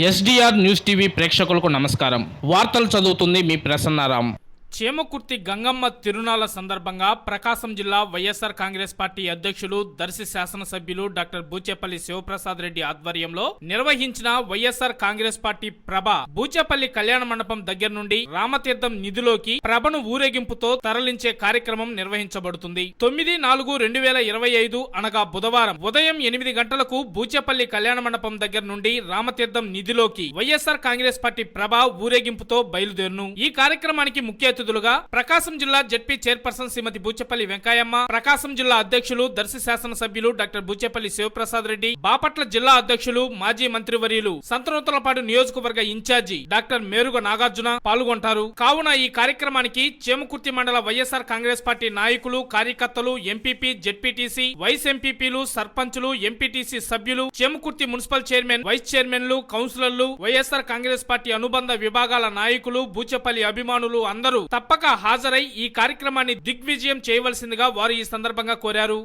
SDR news TV ప్రేక్షకులకు నమస్కారం. వార్తలు చదువుతుంది మీ ప్రసన్నారాం. చేమకుర్తి గంగమ్మ తిరునాళ్ల సందర్భంగా ప్రకాశం జిల్లా వైఎస్ఆర్ కాంగ్రెస్ పార్టీ అధ్యక్షులు దర్శి శాసనసభ్యులు డాక్టర్ బూచేపల్లి శివప్రసాద్ రెడ్డి ఆధ్వర్యంలో నిర్వహించిన వైఎస్ఆర్ కాంగ్రెస్ పార్టీ ప్రభ బూచేపల్లి కళ్యాణ మండపం దగ్గర నుండి రామతీర్థం నిధిలోకి ప్రభను ఊరేగింపుతో తరలించే కార్యక్రమం నిర్వహించబడుతుంది. 9/4/2025 అనగా బుధవారం ఉదయం 8 గంటలకు బూచేపల్లి కళ్యాణ మండపం దగ్గర నుండి రామతీర్థం నిధిలోకి వైఎస్ఆర్ కాంగ్రెస్ పార్టీ ప్రభ ఊరేగింపుతో బయలుదేరును. ఈ కార్యక్రమానికి ముఖ్య అతిథులుగా ప్రకాశం జిల్లా జెడ్పీ చైర్పర్సన్ శ్రీమతి బూచేపల్లి వెంకయ్యమ్మ, ప్రకాశం జిల్లా అధ్యక్షులు దర్శి శాసనసభ్యులు డాక్టర్ బూచేపల్లి శివప్రసాద్ రెడ్డి, బాపట్ల జిల్లా అధ్యక్షులు మాజీ మంత్రివర్యులు సంతనూతలపాడు నియోజకవర్గ ఇన్ఛార్జి డాక్టర్ మేరుగ నాగార్జున పాల్గొంటారు. కావున ఈ కార్యక్రమానికి చేమకుర్తి మండల వైఎస్ఆర్ కాంగ్రెస్ పార్టీ నాయకులు, కార్యకర్తలు, ఎంపీపీ, జెడ్పీటీసీ, వైస్ ఎంపీపీలు, సర్పంచులు, ఎంపీటీసీ సభ్యులు, చేమకుర్తి మున్సిపల్ చైర్మన్, వైస్ చైర్మన్లు, కౌన్సిలర్లు, వైఎస్ఆర్ కాంగ్రెస్ పార్టీ అనుబంధ విభాగాల నాయకులు, బూచేపల్లి అభిమానులు అందరూ తప్పక హాజరై ఈ కార్యక్రమాన్ని దిగ్విజయం చేయవలసిందిగా వారు ఈ సందర్భంగా కోరారు.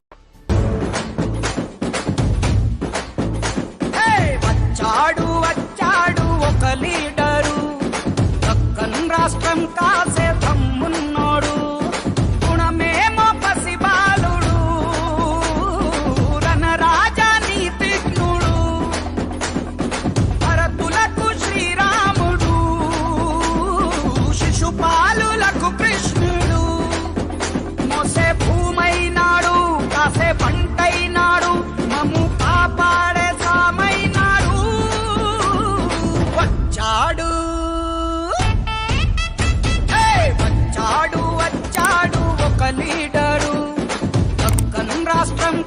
వచ్చాడు ఒక లీడరు, దక్కన్ రాష్ట్రం కాసే దమ్మున్నోడు, గుణమేమో పసిబాలుడు, రణరాజా నీతిజ్ఞుడు, భరతులకు శ్రీరాముడు, శిశుపాలులకు కృష్ణుడు, మోసే భూమైనాడు, కాసే పంటైనాడు, మమ్ము కాపాడే సామైనాడు. వచ్చాడు వచ్చాడు వచ్చాడు ఒక లీడరు, దక్కన్ రాష్ట్రం